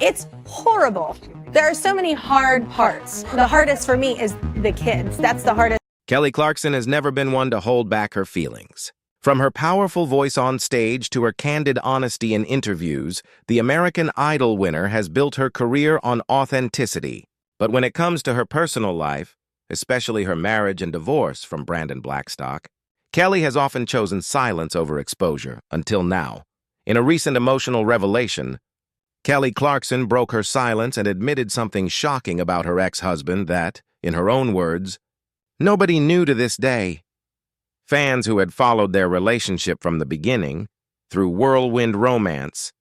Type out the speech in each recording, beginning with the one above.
It's horrible. There are so many hard parts. The hardest for me is the kids. That's the hardest. Kelly Clarkson has never been one to hold back her feelings. From her powerful voice on stage to her candid honesty in interviews, the American Idol winner has built her career on authenticity. But when it comes to her personal life, especially her marriage and divorce from Brandon Blackstock, Kelly has often chosen silence over exposure, until now. In a recent emotional revelation, Kelly Clarkson broke her silence and admitted something shocking about her ex-husband that, in her own words, nobody knew to this day. Fans who had followed their relationship from the beginning, through whirlwind romance,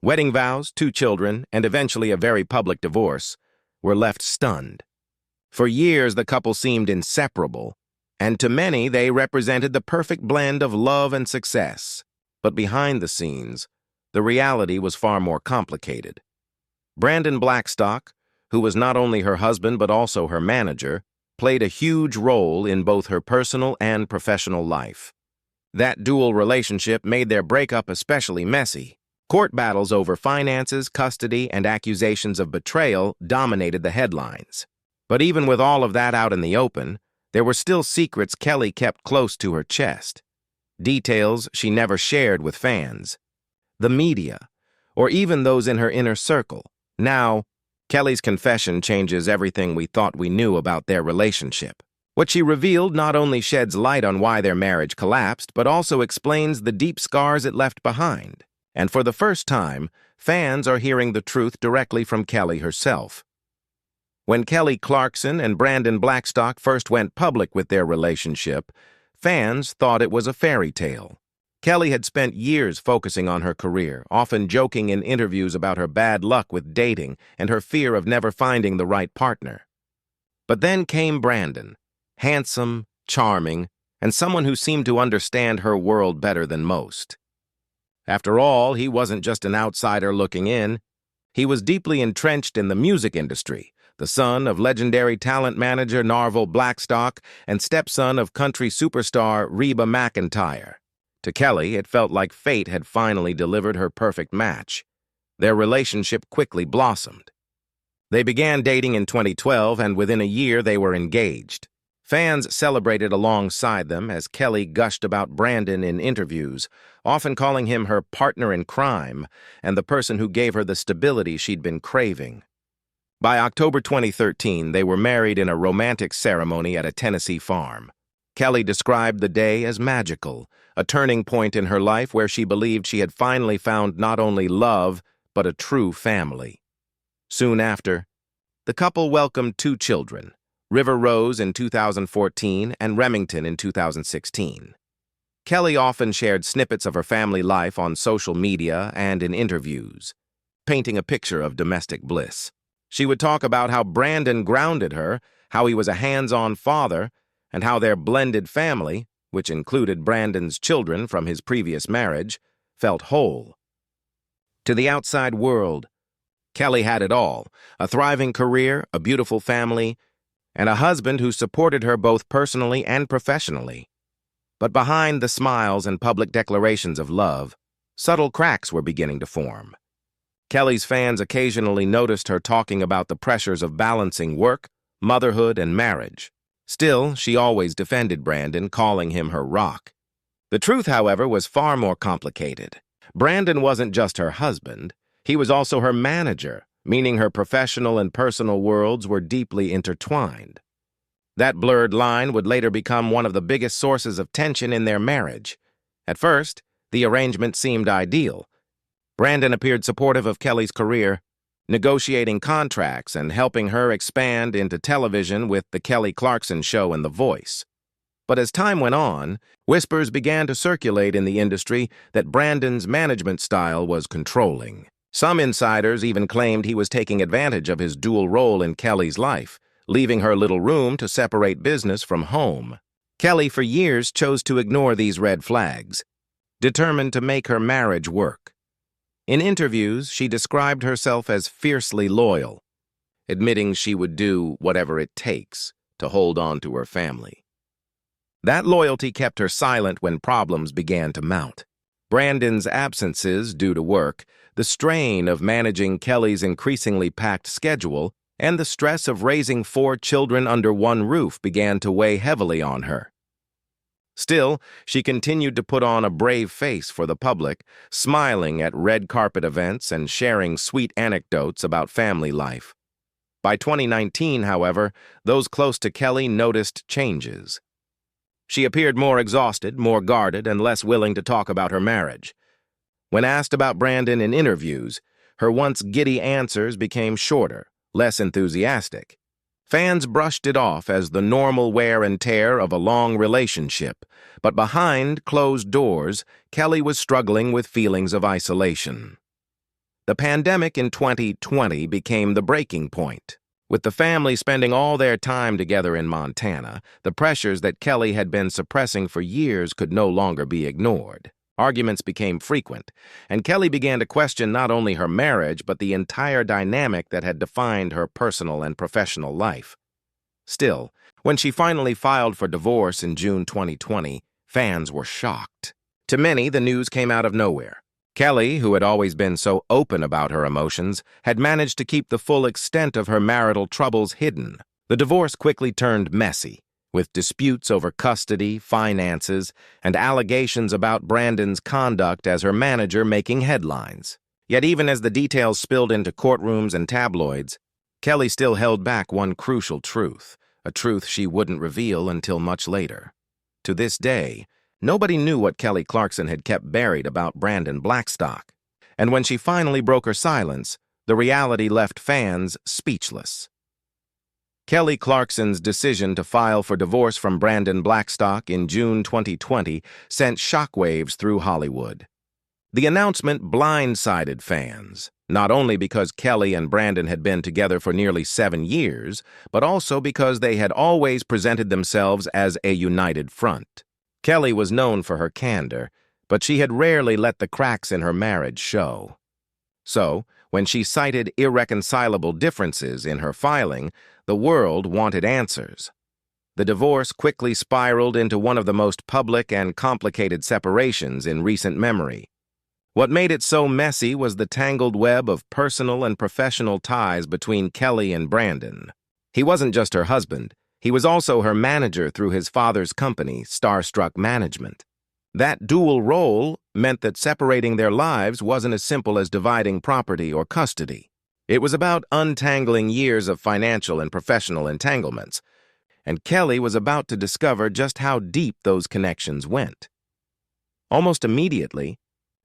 wedding vows, 2 children, and eventually a very public divorce, were left stunned. For years, the couple seemed inseparable, and to many, they represented the perfect blend of love and success. But behind the scenes, the reality was far more complicated. Brandon Blackstock, who was not only her husband but also her manager, played a huge role in both her personal and professional life. That dual relationship made their breakup especially messy. Court battles over finances, custody, and accusations of betrayal dominated the headlines. But even with all of that out in the open, there were still secrets Kelly kept close to her chest. Details she never shared with fans, the media, or even those in her inner circle. Now, Kelly's confession changes everything we thought we knew about their relationship. What she revealed not only sheds light on why their marriage collapsed, but also explains the deep scars it left behind. And for the first time, fans are hearing the truth directly from Kelly herself. When Kelly Clarkson and Brandon Blackstock first went public with their relationship, fans thought it was a fairy tale. Kelly had spent years focusing on her career, often joking in interviews about her bad luck with dating and her fear of never finding the right partner. But then came Brandon, handsome, charming, and someone who seemed to understand her world better than most. After all, he wasn't just an outsider looking in. He was deeply entrenched in the music industry, the son of legendary talent manager Narvel Blackstock and stepson of country superstar Reba McEntire. To Kelly, it felt like fate had finally delivered her perfect match. Their relationship quickly blossomed. They began dating in 2012, and within a year they were engaged. Fans celebrated alongside them as Kelly gushed about Brandon in interviews, often calling him her partner in crime and the person who gave her the stability she'd been craving. By October 2013, they were married in a romantic ceremony at a Tennessee farm. Kelly described the day as magical, a turning point in her life where she believed she had finally found not only love, but a true family. Soon after, the couple welcomed 2 children, River Rose in 2014 and Remington in 2016. Kelly often shared snippets of her family life on social media and in interviews, painting a picture of domestic bliss. She would talk about how Brandon grounded her, how he was a hands-on father, and how their blended family, which included Brandon's children from his previous marriage, felt whole. To the outside world, Kelly had it all: a thriving career, a beautiful family, and a husband who supported her both personally and professionally. But behind the smiles and public declarations of love, subtle cracks were beginning to form. Kelly's fans occasionally noticed her talking about the pressures of balancing work, motherhood, and marriage. Still, she always defended Brandon, calling him her rock. The truth, however, was far more complicated. Brandon wasn't just her husband. He was also her manager, meaning her professional and personal worlds were deeply intertwined. That blurred line would later become one of the biggest sources of tension in their marriage. At first, the arrangement seemed ideal. Brandon appeared supportive of Kelly's career, negotiating contracts and helping her expand into television with The Kelly Clarkson Show and The Voice. But as time went on, whispers began to circulate in the industry that Brandon's management style was controlling. Some insiders even claimed he was taking advantage of his dual role in Kelly's life, leaving her little room to separate business from home. Kelly, for years, chose to ignore these red flags, determined to make her marriage work. In interviews, she described herself as fiercely loyal, admitting she would do whatever it takes to hold on to her family. That loyalty kept her silent when problems began to mount. Brandon's absences due to work, the strain of managing Kelly's increasingly packed schedule, and the stress of raising 4 children under one roof began to weigh heavily on her. Still, she continued to put on a brave face for the public, smiling at red carpet events and sharing sweet anecdotes about family life. By 2019, however, those close to Kelly noticed changes. She appeared more exhausted, more guarded, and less willing to talk about her marriage. When asked about Brandon in interviews, her once giddy answers became shorter, less enthusiastic. Fans brushed it off as the normal wear and tear of a long relationship, but behind closed doors, Kelly was struggling with feelings of isolation. The pandemic in 2020 became the breaking point. With the family spending all their time together in Montana, the pressures that Kelly had been suppressing for years could no longer be ignored. Arguments became frequent, and Kelly began to question not only her marriage but the entire dynamic that had defined her personal and professional life. Still, when she finally filed for divorce in June 2020, fans were shocked. To many, the news came out of nowhere. Kelly, who had always been so open about her emotions, had managed to keep the full extent of her marital troubles hidden. The divorce quickly turned messy, with disputes over custody, finances, and allegations about Brandon's conduct as her manager making headlines. Yet even as the details spilled into courtrooms and tabloids, Kelly still held back one crucial truth, a truth she wouldn't reveal until much later. To this day, nobody knew what Kelly Clarkson had kept buried about Brandon Blackstock, and when she finally broke her silence, the reality left fans speechless. Kelly Clarkson's decision to file for divorce from Brandon Blackstock in June 2020 sent shockwaves through Hollywood. The announcement blindsided fans, not only because Kelly and Brandon had been together for nearly 7 years, but also because they had always presented themselves as a united front. Kelly was known for her candor, but she had rarely let the cracks in her marriage show. So, when she cited irreconcilable differences in her filing, the world wanted answers. The divorce quickly spiraled into one of the most public and complicated separations in recent memory. What made it so messy was the tangled web of personal and professional ties between Kelly and Brandon. He wasn't just her husband. He was also her manager through his father's company, Starstruck Management. That dual role meant that separating their lives wasn't as simple as dividing property or custody. It was about untangling years of financial and professional entanglements, and Kelly was about to discover just how deep those connections went. Almost immediately,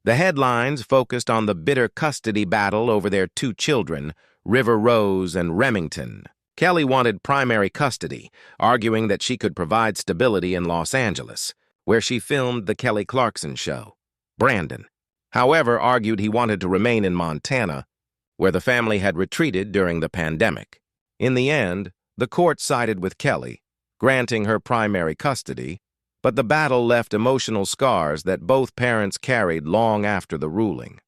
the headlines focused on the bitter custody battle over their 2 children, River Rose and Remington. Kelly wanted primary custody, arguing that she could provide stability in Los Angeles, where she filmed The Kelly Clarkson Show. Brandon, however, argued he wanted to remain in Montana, where the family had retreated during the pandemic. In the end, the court sided with Kelly, granting her primary custody, but the battle left emotional scars that both parents carried long after the ruling.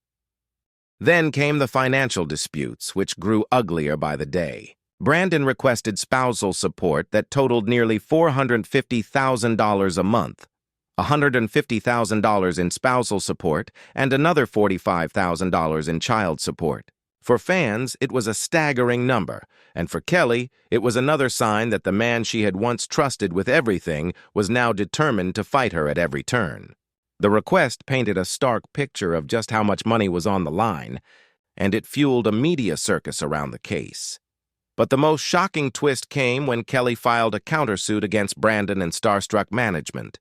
Then came the financial disputes, which grew uglier by the day. Brandon requested spousal support that totaled nearly $450,000 a month, $150,000 in spousal support, and another $45,000 in child support. For fans, it was a staggering number, and for Kelly, it was another sign that the man she had once trusted with everything was now determined to fight her at every turn. The request painted a stark picture of just how much money was on the line, and it fueled a media circus around the case. But the most shocking twist came when Kelly filed a countersuit against Brandon and Starstruck Management,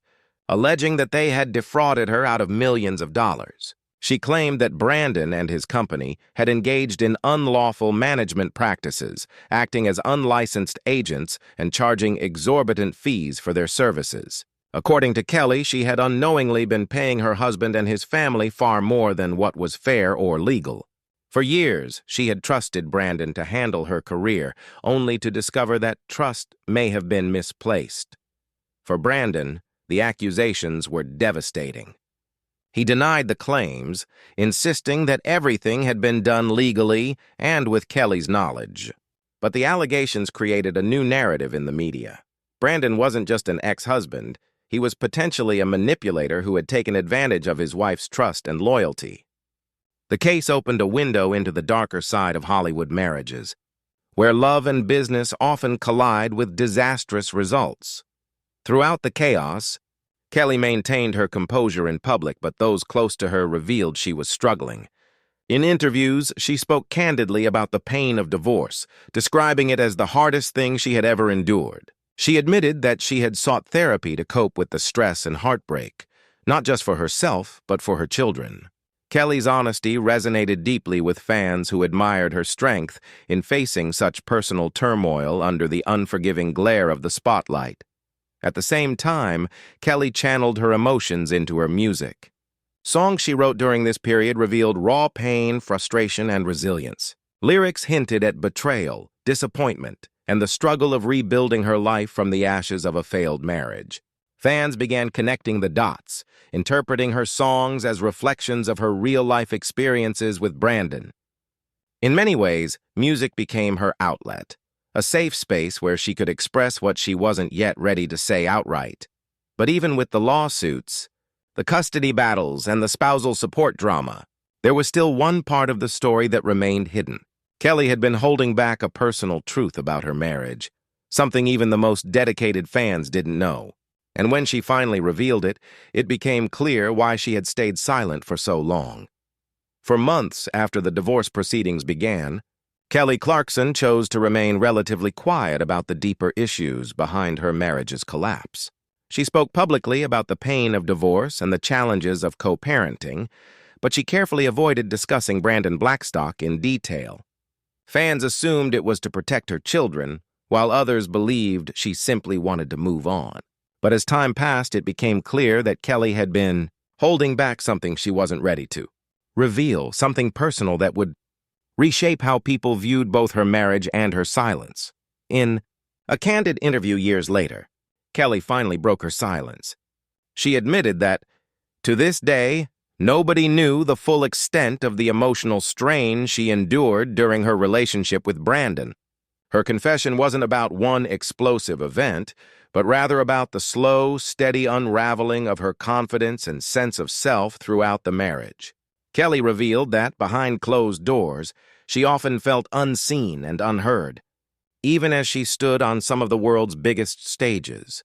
alleging that they had defrauded her out of millions of dollars. She claimed that Brandon and his company had engaged in unlawful management practices, acting as unlicensed agents and charging exorbitant fees for their services. According to Kelly, she had unknowingly been paying her husband and his family far more than what was fair or legal. For years, she had trusted Brandon to handle her career, only to discover that trust may have been misplaced. For Brandon, the accusations were devastating. He denied the claims, insisting that everything had been done legally and with Kelly's knowledge. But the allegations created a new narrative in the media. Brandon wasn't just an ex-husband. he was potentially a manipulator who had taken advantage of his wife's trust and loyalty. The case opened a window into the darker side of Hollywood marriages, where love and business often collide with disastrous results. Throughout the chaos, Kelly maintained her composure in public, but those close to her revealed she was struggling. In interviews, she spoke candidly about the pain of divorce, describing it as the hardest thing she had ever endured. She admitted that she had sought therapy to cope with the stress and heartbreak, not just for herself, but for her children. Kelly's honesty resonated deeply with fans who admired her strength in facing such personal turmoil under the unforgiving glare of the spotlight. At the same time, Kelly channeled her emotions into her music. Songs she wrote during this period revealed raw pain, frustration, and resilience. Lyrics hinted at betrayal, disappointment, and the struggle of rebuilding her life from the ashes of a failed marriage. Fans began connecting the dots, interpreting her songs as reflections of her real-life experiences with Brandon. In many ways, music became her outlet, a safe space where she could express what she wasn't yet ready to say outright. But even with the lawsuits, the custody battles, and the spousal support drama, there was still one part of the story that remained hidden. Kelly had been holding back a personal truth about her marriage, something even the most dedicated fans didn't know. And when she finally revealed it, it became clear why she had stayed silent for so long. For months after the divorce proceedings began, Kelly Clarkson chose to remain relatively quiet about the deeper issues behind her marriage's collapse. She spoke publicly about the pain of divorce and the challenges of co-parenting, but she carefully avoided discussing Brandon Blackstock in detail. Fans assumed it was to protect her children, while others believed she simply wanted to move on. But as time passed, it became clear that Kelly had been holding back something she wasn't ready to reveal, something personal that would reshape how people viewed both her marriage and her silence. In a candid interview years later, Kelly finally broke her silence. She admitted that, to this day, nobody knew the full extent of the emotional strain she endured during her relationship with Brandon. Her confession wasn't about one explosive event, but rather about the slow, steady unraveling of her confidence and sense of self throughout the marriage. Kelly revealed that, behind closed doors, she often felt unseen and unheard, even as she stood on some of the world's biggest stages.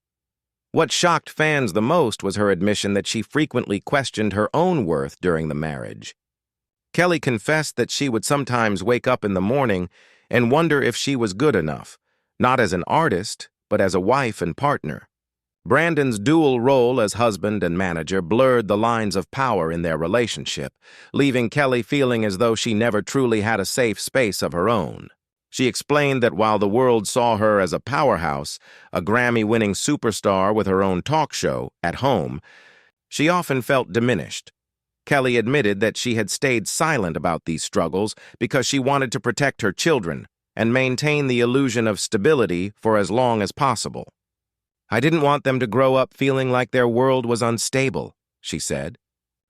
What shocked fans the most was her admission that she frequently questioned her own worth during the marriage. Kelly confessed that she would sometimes wake up in the morning and wonder if she was good enough, not as an artist, but as a wife and partner. Brandon's dual role as husband and manager blurred the lines of power in their relationship, leaving Kelly feeling as though she never truly had a safe space of her own. She explained that while the world saw her as a powerhouse, a Grammy-winning superstar with her own talk show, at home, she often felt diminished. Kelly admitted that she had stayed silent about these struggles because she wanted to protect her children and maintain the illusion of stability for as long as possible. "I didn't want them to grow up feeling like their world was unstable," she said.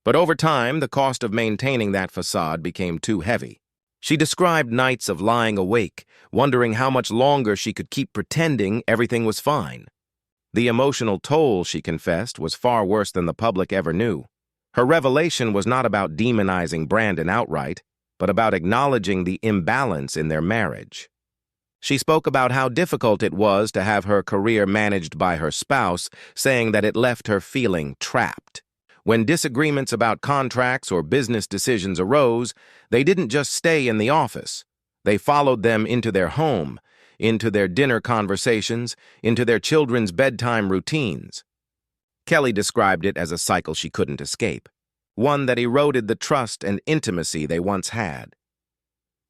But over time, the cost of maintaining that facade became too heavy. She described nights of lying awake, wondering how much longer she could keep pretending everything was fine. The emotional toll, she confessed, was far worse than the public ever knew. Her revelation was not about demonizing Brandon outright, but about acknowledging the imbalance in their marriage. She spoke about how difficult it was to have her career managed by her spouse, saying that it left her feeling trapped. When disagreements about contracts or business decisions arose, they didn't just stay in the office. They followed them into their home, into their dinner conversations, into their children's bedtime routines. Kelly described it as a cycle she couldn't escape, one that eroded the trust and intimacy they once had.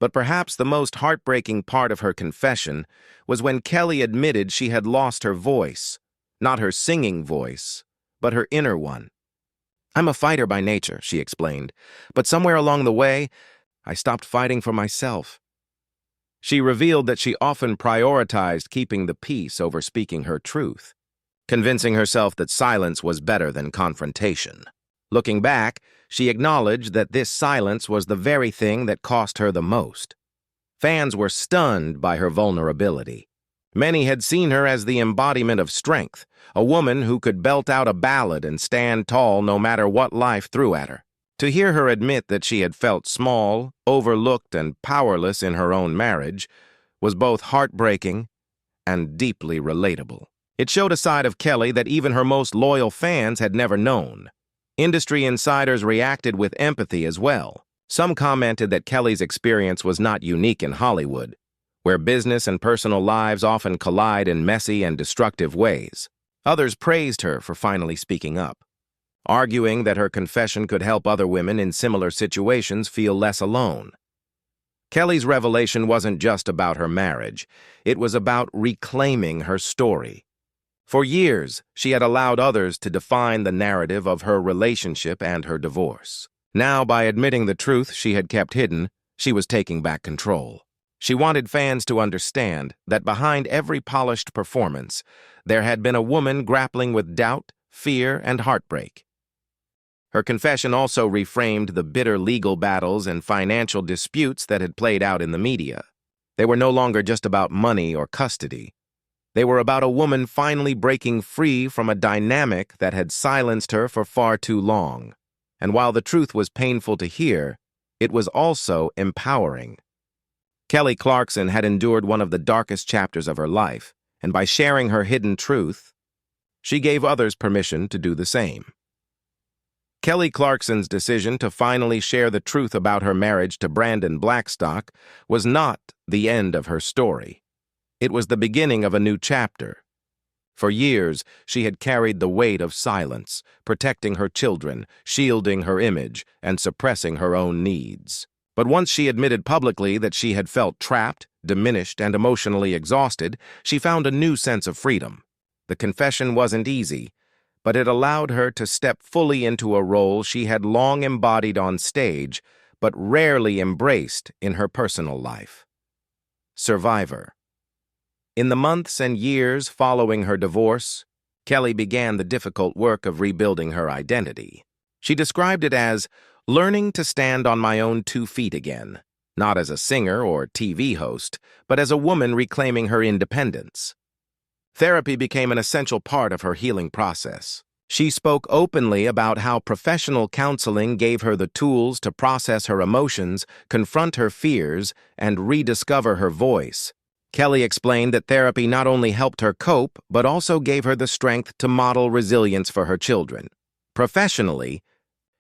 But perhaps the most heartbreaking part of her confession was when Kelly admitted she had lost her voice, not her singing voice, but her inner one. "I'm a fighter by nature," she explained, "but somewhere along the way, I stopped fighting for myself." She revealed that she often prioritized keeping the peace over speaking her truth, convincing herself that silence was better than confrontation. Looking back, she acknowledged that this silence was the very thing that cost her the most. Fans were stunned by her vulnerability. Many had seen her as the embodiment of strength, a woman who could belt out a ballad and stand tall no matter what life threw at her. To hear her admit that she had felt small, overlooked, and powerless in her own marriage was both heartbreaking and deeply relatable. It showed a side of Kelly that even her most loyal fans had never known. Industry insiders reacted with empathy as well. Some commented that Kelly's experience was not unique in Hollywood, where business and personal lives often collide in messy and destructive ways. Others praised her for finally speaking up, arguing that her confession could help other women in similar situations feel less alone. Kelly's revelation wasn't just about her marriage, it was about reclaiming her story. For years, she had allowed others to define the narrative of her relationship and her divorce. Now, by admitting the truth she had kept hidden, she was taking back control. She wanted fans to understand that behind every polished performance, there had been a woman grappling with doubt, fear, and heartbreak. Her confession also reframed the bitter legal battles and financial disputes that had played out in the media. They were no longer just about money or custody. They were about a woman finally breaking free from a dynamic that had silenced her for far too long. And while the truth was painful to hear, it was also empowering. Kelly Clarkson had endured one of the darkest chapters of her life, and by sharing her hidden truth, she gave others permission to do the same. Kelly Clarkson's decision to finally share the truth about her marriage to Brandon Blackstock was not the end of her story. It was the beginning of a new chapter. For years, she had carried the weight of silence, protecting her children, shielding her image, and suppressing her own needs. But once she admitted publicly that she had felt trapped, diminished, and emotionally exhausted, she found a new sense of freedom. The confession wasn't easy, but it allowed her to step fully into a role she had long embodied on stage, but rarely embraced in her personal life. Survivor. In the months and years following her divorce, Kelly began the difficult work of rebuilding her identity. She described it as learning to stand on my own 2 feet again, not as a singer or TV host, but as a woman reclaiming her independence. Therapy became an essential part of her healing process. She spoke openly about how professional counseling gave her the tools to process her emotions, confront her fears, and rediscover her voice. Kelly explained that therapy not only helped her cope, but also gave her the strength to model resilience for her children. Professionally,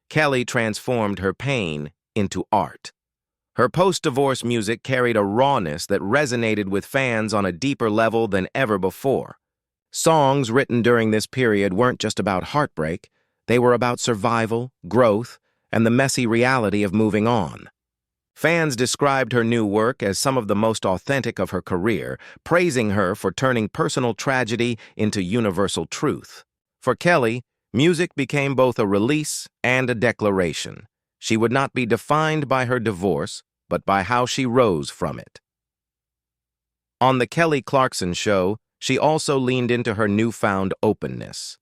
Kelly transformed her pain into art. Her post-divorce music carried a rawness that resonated with fans on a deeper level than ever before. Songs written during this period weren't just about heartbreak, they were about survival, growth, and the messy reality of moving on. Fans described her new work as some of the most authentic of her career, praising her for turning personal tragedy into universal truth. For Kelly, music became both a release and a declaration. She would not be defined by her divorce, but by how she rose from it. On The Kelly Clarkson Show, she also leaned into her newfound openness.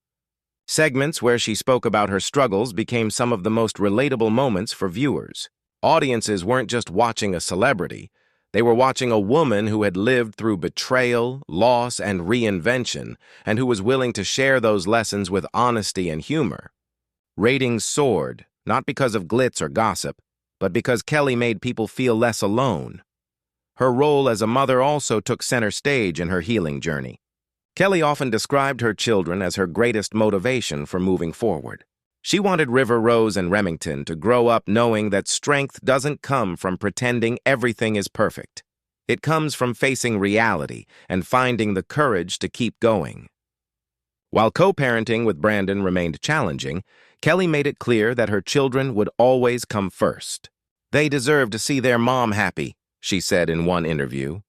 Segments where she spoke about her struggles became some of the most relatable moments for viewers. Audiences weren't just watching a celebrity, they were watching a woman who had lived through betrayal, loss, and reinvention, and who was willing to share those lessons with honesty and humor. Ratings soared, not because of glitz or gossip, but because Kelly made people feel less alone. Her role as a mother also took center stage in her healing journey. Kelly often described her children as her greatest motivation for moving forward. She wanted River Rose and Remington to grow up knowing that strength doesn't come from pretending everything is perfect. It comes from facing reality and finding the courage to keep going. While co-parenting with Brandon remained challenging, Kelly made it clear that her children would always come first. They deserve to see their mom happy, she said in one interview,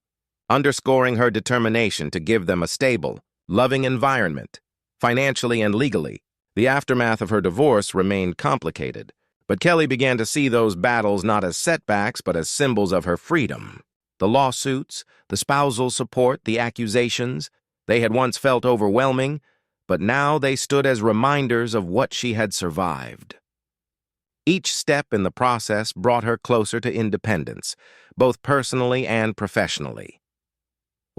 underscoring her determination to give them a stable, loving environment, financially and legally. The aftermath of her divorce remained complicated, but Kelly began to see those battles not as setbacks but as symbols of her freedom. The lawsuits, the spousal support, the accusations, they had once felt overwhelming, but now they stood as reminders of what she had survived. Each step in the process brought her closer to independence, both personally and professionally.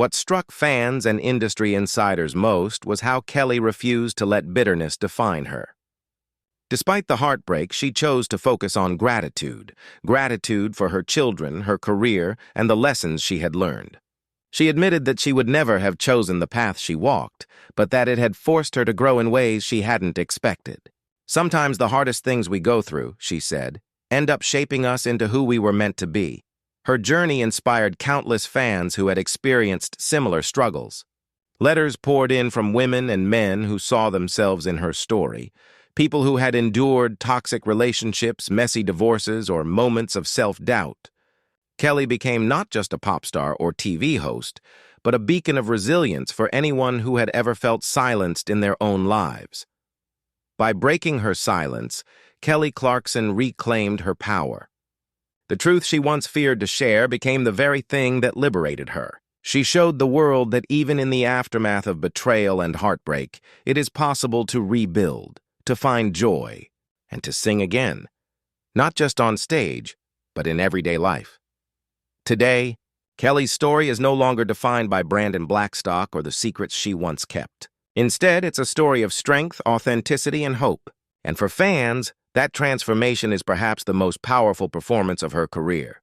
What struck fans and industry insiders most was how Kelly refused to let bitterness define her. Despite the heartbreak, she chose to focus on gratitude for her children, her career, and the lessons she had learned. She admitted that she would never have chosen the path she walked, but that it had forced her to grow in ways she hadn't expected. Sometimes the hardest things we go through, she said, end up shaping us into who we were meant to be. Her journey inspired countless fans who had experienced similar struggles. Letters poured in from women and men who saw themselves in her story, people who had endured toxic relationships, messy divorces, or moments of self-doubt. Kelly became not just a pop star or TV host, but a beacon of resilience for anyone who had ever felt silenced in their own lives. By breaking her silence, Kelly Clarkson reclaimed her power. The truth she once feared to share became the very thing that liberated her. She showed the world that even in the aftermath of betrayal and heartbreak, it is possible to rebuild, to find joy, and to sing again, not just on stage, but in everyday life. Today, Kelly's story is no longer defined by Brandon Blackstock or the secrets she once kept. Instead, it's a story of strength, authenticity, and hope. And for fans, that transformation is perhaps the most powerful performance of her career.